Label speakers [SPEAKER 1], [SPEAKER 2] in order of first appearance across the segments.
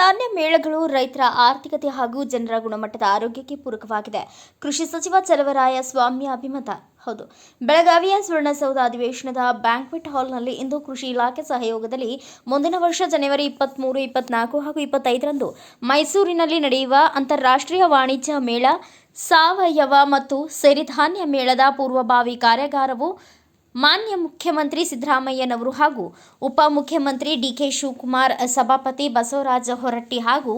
[SPEAKER 1] ಸಿರಿಧಾನ್ಯ ಮೇಳಗಳು ರೈತರ ಆರ್ಥಿಕತೆ ಹಾಗೂ ಜನರ ಗುಣಮಟ್ಟದ ಆರೋಗ್ಯಕ್ಕೆ ಪೂರಕವಾಗಿದೆ. ಕೃಷಿ ಸಚಿವ ಚಲುವರಾಯ ಸ್ವಾಮಿ ಅಭಿಮತ. ಹೌದು, ಬೆಳಗಾವಿಯ ಸುವರ್ಣಸೌಧ ಅಧಿವೇಶನದ ಬ್ಯಾಂಕ್ವೆಟ್ ಹಾಲ್ನಲ್ಲಿ ಇಂದು ಕೃಷಿ ಇಲಾಖೆ ಸಹಯೋಗದಲ್ಲಿ ಮುಂದಿನ ವರ್ಷ ಜನವರಿ 23, 24 ಹಾಗೂ 25ರಂದು ಮೈಸೂರಿನಲ್ಲಿ ನಡೆಯುವ ಅಂತಾರಾಷ್ಟ್ರೀಯ ವಾಣಿಜ್ಯ ಮೇಳ ಸಾವಯವ ಮತ್ತು ಸಿರಿಧಾನ್ಯ ಮೇಳದ ಪೂರ್ವಭಾವಿ ಕಾರ್ಯಾಗಾರವು ಮಾನ್ಯ ಮುಖ್ಯಮಂತ್ರಿ ಸಿದ್ದರಾಮಯ್ಯನವರು ಹಾಗೂ ಉಪಮುಖ್ಯಮಂತ್ರಿ ಡಿಕೆ ಶಿವಕುಮಾರ್, ಸಭಾಪತಿ ಬಸವರಾಜ ಹೊರಟ್ಟಿ ಹಾಗೂ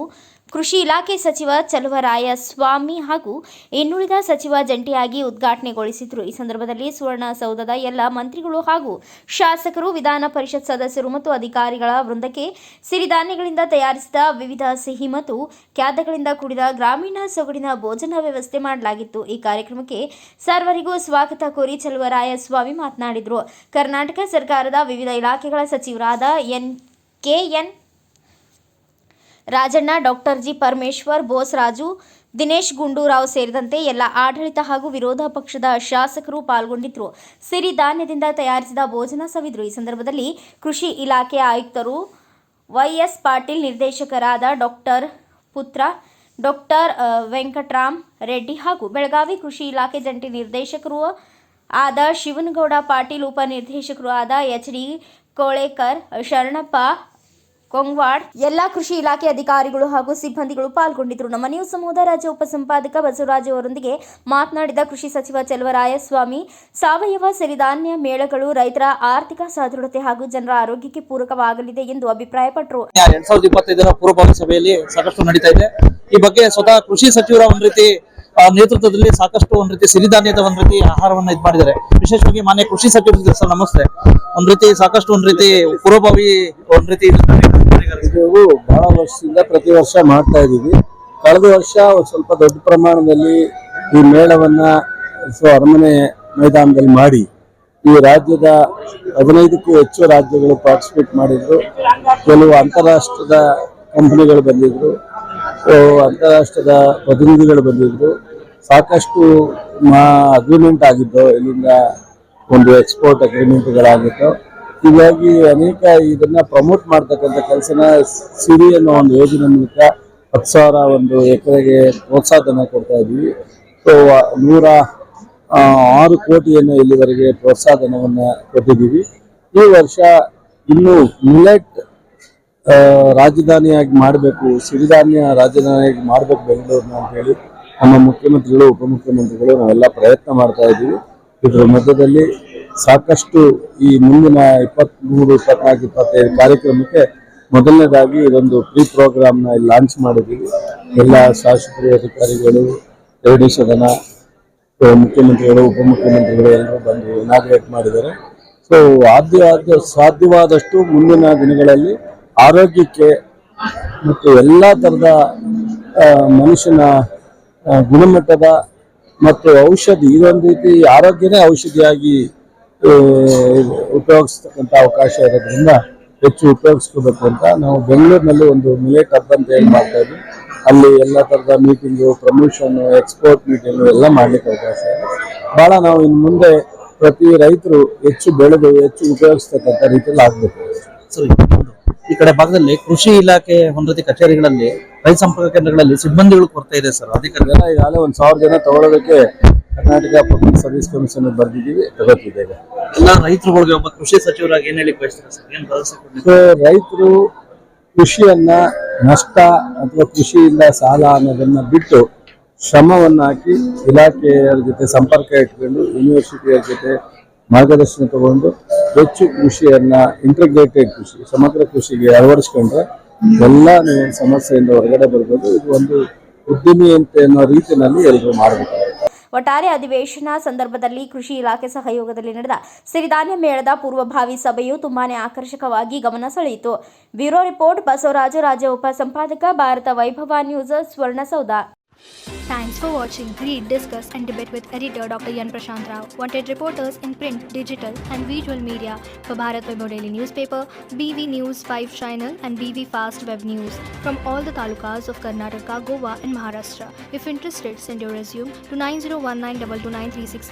[SPEAKER 1] ಕೃಷಿ ಇಲಾಖೆ ಸಚಿವ ಚಲುವರಾಯ ಸ್ವಾಮಿ ಹಾಗೂ ಇನ್ನುಳಿದ ಸಚಿವ ಜಂಟಿಯಾಗಿ ಉದ್ಘಾಟನೆಗೊಳಿಸಿದರು. ಈ ಸಂದರ್ಭದಲ್ಲಿ ಸುವರ್ಣಸೌಧದ ಎಲ್ಲ ಮಂತ್ರಿಗಳು ಹಾಗೂ ಶಾಸಕರು, ವಿಧಾನ ಪರಿಷತ್ ಸದಸ್ಯರು ಮತ್ತು ಅಧಿಕಾರಿಗಳ ವೃಂದಕ್ಕೆ ಸಿರಿಧಾನ್ಯಗಳಿಂದ ತಯಾರಿಸಿದ ವಿವಿಧ ಸಿಹಿ ಮತ್ತು ಖಾದ್ಯಗಳಿಂದ ಕೂಡಿದ ಗ್ರಾಮೀಣ ಸೊಗಡಿನ ಭೋಜನ ವ್ಯವಸ್ಥೆ ಮಾಡಲಾಗಿತ್ತು. ಈ ಕಾರ್ಯಕ್ರಮಕ್ಕೆ ಸರ್ವರಿಗೂ ಸ್ವಾಗತ ಕೋರಿ ಚಲುವರಾಯ ಸ್ವಾಮಿ ಮಾತನಾಡಿದರು. ಕರ್ನಾಟಕ ಸರ್ಕಾರದ ವಿವಿಧ ಇಲಾಖೆಗಳ ಸಚಿವರಾದ N Rajanna, doctor G Parameshwar, Bose Raju, Dinesh Gundu Rao ಸೇರಿದಂತೆ ಎಲ್ಲ ಆಡಳಿತ ಹಾಗೂ ವಿರೋಧ ಪಕ್ಷದ ಶಾಸಕರು ಪಾಲ್ಗೊಂಡಿದ್ದರು. ಸಿರಿಧಾನ್ಯದಿಂದ ತಯಾರಿಸಿದ ಭೋಜನ ಸವಿದರು. ಈ ಸಂದರ್ಭದಲ್ಲಿ ಕೃಷಿ ಇಲಾಖೆ ಆಯುಕ್ತರು ವೈಎಸ್ ಪಾಟೀಲ್, ನಿರ್ದೇಶಕರಾದ ಡಾಕ್ಟರ್ ಪುತ್ರ, ಡಾಕ್ಟರ್ ವೆಂಕಟರಾಮ್ ರೆಡ್ಡಿ ಹಾಗೂ ಬೆಳಗಾವಿ ಕೃಷಿ ಇಲಾಖೆ ಜಂಟಿ ನಿರ್ದೇಶಕರು ಆದ ಶಿವನಗೌಡ ಪಾಟೀಲ್, ಉಪನಿರ್ದೇಶಕರು ಆದ ಎಚ್.ಡಿ. ಕೋಳೇಕರ್, ಶರಣಪ್ಪ ಕೊಂಗ್ವಾಡ್, ಎಲ್ಲ ಕೃಷಿ ಇಲಾಖೆ ಅಧಿಕಾರಿಗಳು ಹಾಗೂ ಸಿಬ್ಬಂದಿಗಳು ಪಾಲ್ಗೊಂಡಿದ್ದರು. ನಮ್ಮ ನ್ಯೂಸ್ ಸಮೂಹದ ರಾಜ್ಯ ಉಪಸಂಪಾದಕ ಬಸವರಾಜ್ ಅವರೊಂದಿಗೆ ಮಾತನಾಡಿದ ಕೃಷಿ ಸಚಿವ ಚಲುವರಾಯ ಸ್ವಾಮಿ, ಸಾವಯವ ಸಿರಿಧಾನ್ಯ ಮೇಳಗಳು ರೈತರ ಆರ್ಥಿಕ ಸದೃಢತೆ ಹಾಗೂ ಜನರ ಆರೋಗ್ಯಕ್ಕೆ ಪೂರಕವಾಗಲಿದೆ ಎಂದು ಅಭಿಪ್ರಾಯಪಟ್ಟರು.
[SPEAKER 2] 2025 ಪೂರ್ವಭಾವಿ ಸಭೆಯಲ್ಲಿ ಸಾಕಷ್ಟು ನಡೀತಾ ಇದೆ. ಈ ಬಗ್ಗೆ ಸ್ವತಃ ಕೃಷಿ ಸಚಿವರ ಒಂದ್ ರೀತಿ ನೇತೃತ್ವದಲ್ಲಿ ಸಾಕಷ್ಟು ಒಂದ್ ರೀತಿ ಸಿರಿಧಾನ್ಯದ ಒಂದ್ ರೀತಿ ಆಹಾರವನ್ನ ಮಾಡಿದ್ದಾರೆ. ವಿಶೇಷವಾಗಿ ಮಾನ್ಯ ಕೃಷಿ ಸಚಿವರಿಗೆ ಸರ್ ನಮಸ್ತೆ. ಒಂದ್ ರೀತಿ ಸಾಕಷ್ಟು ಒಂದ್ ರೀತಿ ಪೂರ್ವಭಾವಿ ಒಂದ್ ರೀತಿ
[SPEAKER 3] ಇದು ಬಹಳ ವರ್ಷದಿಂದ ಪ್ರತಿ ವರ್ಷ ಮಾಡ್ತಾ ಇದೀವಿ. ಕಳೆದ ವರ್ಷ ಸ್ವಲ್ಪ ದೊಡ್ಡ ಪ್ರಮಾಣದಲ್ಲಿ ಈ ಮೇಳವನ್ನ ಅರಮನೆ ಮೈದಾನದಲ್ಲಿ ಮಾಡಿ ಈ ರಾಜ್ಯದ 15ಕ್ಕೂ ಹೆಚ್ಚು ರಾಜ್ಯಗಳು ಪಾರ್ಟಿಸಿಪೇಟ್ ಮಾಡಿದ್ರು. ಕೆಲವು ಅಂತಾರಾಷ್ಟ್ರದ ಕಂಪನಿಗಳು ಬಂದಿದ್ರು, ಅಂತಾರಾಷ್ಟ್ರದ ಪ್ರತಿನಿಧಿಗಳು ಬಂದಿದ್ರು. ಸಾಕಷ್ಟು ಅಗ್ರಿಮೆಂಟ್ ಆಗಿದ್ದು, ಇಲ್ಲಿಂದ ಒಂದು ಎಕ್ಸ್ಪೋರ್ಟ್ ಅಗ್ರಿಮೆಂಟ್ಗಳಾಗಿತ್ತು. ಹೀಗಾಗಿ ಅನೇಕ ಇದನ್ನ ಪ್ರಮೋಟ್ ಮಾಡ್ತಕ್ಕಂಥ ಕೆಲಸನ ಸಿರಿ ಅನ್ನೋ ಒಂದು ಯೋಜನೆ ಮೂಲಕ 10,000 ಒಂದು ಎಕರೆಗೆ ಪ್ರೋತ್ಸಾಹಧನ ಕೊಡ್ತಾ ಇದ್ದೀವಿ. ಸೊ 106 ಕೋಟಿಯನ್ನು ಇಲ್ಲಿವರೆಗೆ ಪ್ರೋತ್ಸಾಹಧನವನ್ನು ಕೊಟ್ಟಿದ್ದೀವಿ. ಈ ವರ್ಷ ಇನ್ನು ಮಿಲೆಟ್ ರಾಜಧಾನಿಯಾಗಿ ಮಾಡಬೇಕು, ಸಿರಿಧಾನ್ಯ ರಾಜಧಾನಿಯಾಗಿ ಮಾಡಬೇಕು ಬೆಂಗಳೂರನ್ನ ಅಂತ ಹೇಳಿ ನಮ್ಮ ಮುಖ್ಯಮಂತ್ರಿಗಳು, ಉಪಮುಖ್ಯಮಂತ್ರಿಗಳು ನಾವೆಲ್ಲ ಪ್ರಯತ್ನ ಮಾಡ್ತಾ ಇದ್ದೀವಿ. ಇದರ ಮಧ್ಯದಲ್ಲಿ ಸಾಕಷ್ಟು ಈ ಮುಂದಿನ 23, 24, 25 ಕಾರ್ಯಕ್ರಮಕ್ಕೆ ಮೊದಲನೇದಾಗಿ ಇದೊಂದು ಪ್ರೀ ಪ್ರೋಗ್ರಾಮ್ನ ಇಲ್ಲಿ ಲಾಂಚ್ ಮಾಡಿದ್ದೀವಿ. ಎಲ್ಲ ಶಾಸಕರು, ಅಧಿಕಾರಿಗಳು, 2 ಸದನ, ಮುಖ್ಯಮಂತ್ರಿಗಳು, ಉಪಮುಖ್ಯಮಂತ್ರಿಗಳು ಎಲ್ಲರೂ ಬಂದು ಇನಾಗ್ರೇಟ್ ಮಾಡಿದ್ದಾರೆ. ಸೊ ಸಾಧ್ಯವಾದಷ್ಟು ಮುಂದಿನ ದಿನಗಳಲ್ಲಿ ಆರೋಗ್ಯಕ್ಕೆ ಮತ್ತು ಎಲ್ಲ ಥರದ ಮನುಷ್ಯನ ಗುಣಮಟ್ಟದ ಮತ್ತು ಔಷಧಿ, ಇದೊಂದು ರೀತಿ ಆರೋಗ್ಯನೇ ಔಷಧಿಯಾಗಿ ಉಪಯೋಗಿಸ್ತಕ್ಕಂಥ ಅವಕಾಶ ಇರೋದ್ರಿಂದ ಹೆಚ್ಚು ಉಪಯೋಗಿಸ್ಕೋಬೇಕು ಅಂತ ನಾವು ಬೆಂಗಳೂರಿನಲ್ಲಿ ಒಂದು ಮಿಲೆಟ್ ಹಬ್ ಅಂತ ಹೇಳಿ ಮಾಡ್ತಾ ಇದ್ವಿ. ಅಲ್ಲಿ ಎಲ್ಲ ಥರದ ಮೀಟಿಂಗು, ಪ್ರಮೋಷನ್, ಎಕ್ಸ್ಪೋರ್ಟ್ ಮೀಟಿಂಗು ಎಲ್ಲ ಮಾಡ್ಲಿಕ್ಕೆ ಅವಕಾಶ ಇದೆ. ಭಾಳ ನಾವು ಇನ್ನು ಮುಂದೆ ಪ್ರತಿ ರೈತರು ಹೆಚ್ಚು ಬೆಳೆದು ಹೆಚ್ಚು ಉಪಯೋಗಿಸ್ತಕ್ಕಂಥ ರೀತಿಯಲ್ಲಿ ಆಗಬೇಕು.
[SPEAKER 2] ಈ ಕಡೆ ಭಾಗದಲ್ಲಿ ಕೃಷಿ ಇಲಾಖೆ ಒಂದ್ ರೀತಿ ಕಚೇರಿಗಳಲ್ಲಿ, ರೈತ ಸಂಪರ್ಕ ಕೇಂದ್ರಗಳಲ್ಲಿ ಸಿಬ್ಬಂದಿಗಳು ಕೊರತೆ ಇದೆ ಸರ್.
[SPEAKER 3] ಅಧಿಕಾರಿಗಳ ಈಗಾಗಲೇ 1,000 ಜನ ತಗೊಳ್ಳೋದಕ್ಕೆ ಕರ್ನಾಟಕ ಪಬ್ಲಿಕ್ ಸರ್ವಿಸ್ ಕಮಿಷನ್ ಬರ್ದಿದ್ದೀವಿ, ತಗೋತಿದ್ದೇವೆ.
[SPEAKER 2] ಎಲ್ಲ ರೈತರುಗಳಿಗೆ ಒಬ್ಬ ಕೃಷಿ ಸಚಿವರಾಗಿ ಏನ್ ಹೇಳಿ ಬಯಸ್ತಾರೆ ಸರ್? ಏನ್ ಭರವಸೆ ಕೊಡ್ಲಿ?
[SPEAKER 3] ರೈತರು ಕೃಷಿಯನ್ನ ನಷ್ಟ ಅಥವಾ ಕೃಷಿಯಿಂದ ಸಾಲ ಅನ್ನೋದನ್ನ ಬಿಟ್ಟು ಶ್ರಮವನ್ನ ಹಾಕಿ ಇಲಾಖೆಯರ ಜೊತೆ ಸಂಪರ್ಕ ಇಟ್ಕೊಂಡು ಯೂನಿವರ್ಸಿಟಿಯರ ಜೊತೆ ಮಾರ್ಗದರ್ಶನ ತಗೊಂಡು ಹೆಚ್ಚು ಕೃಷಿಯನ್ನ ಇಂಟಿಗ್ರೇಟೆಡ್ ಕೃಷಿ, ಸಮಗ್ರ ಕೃಷಿಗೆ ಅಳವಡಿಸ್ಕೊಂಡ್ರೆ ಎಲ್ಲ ಸಮಸ್ಯೆಯಿಂದ ಹೊರಗಡೆ ಬರ್ಬೋದು. ಇದು ಒಂದು ಉದ್ಯಮಿ ಅಂತ ಅನ್ನೋ ರೀತಿಯಲ್ಲಿ ಎಲ್ಲರೂ ಮಾಡಬೇಕು.
[SPEAKER 1] ಒಟ್ಟಾರೆ ಅಧಿವೇಶನ ಸಂದರ್ಭದಲ್ಲಿ ಕೃಷಿ ಇಲಾಖೆ ಸಹಯೋಗದಲ್ಲಿ ನಡೆದ ಸಿರಿಧಾನ್ಯ ಮೇಳದ ಪೂರ್ವಭಾವಿ ಸಭೆಯು ತುಂಬಾನೇ ಆಕರ್ಷಕವಾಗಿ ಗಮನ ಸೆಳೆಯಿತು. ಬ್ಯೂರೋ ರಿಪೋರ್ಟ್, ಬಸವರಾಜು, ರಾಜ್ಯ ಉಪಸಂಪಾದಕ, ಭಾರತ ವೈಭವ news, Suvarna Soudha.
[SPEAKER 4] Thanks for watching. Read, discuss and debate with editor Dr. Yan Prashant Rao. Wanted reporters in print, digital and visual media for Bharat Vaibhav Daily Newspaper, BV News 5 Channel and BV Fast Web News from all the talukas of Karnataka, Goa and Maharashtra. If interested, send your resume to 9019229369.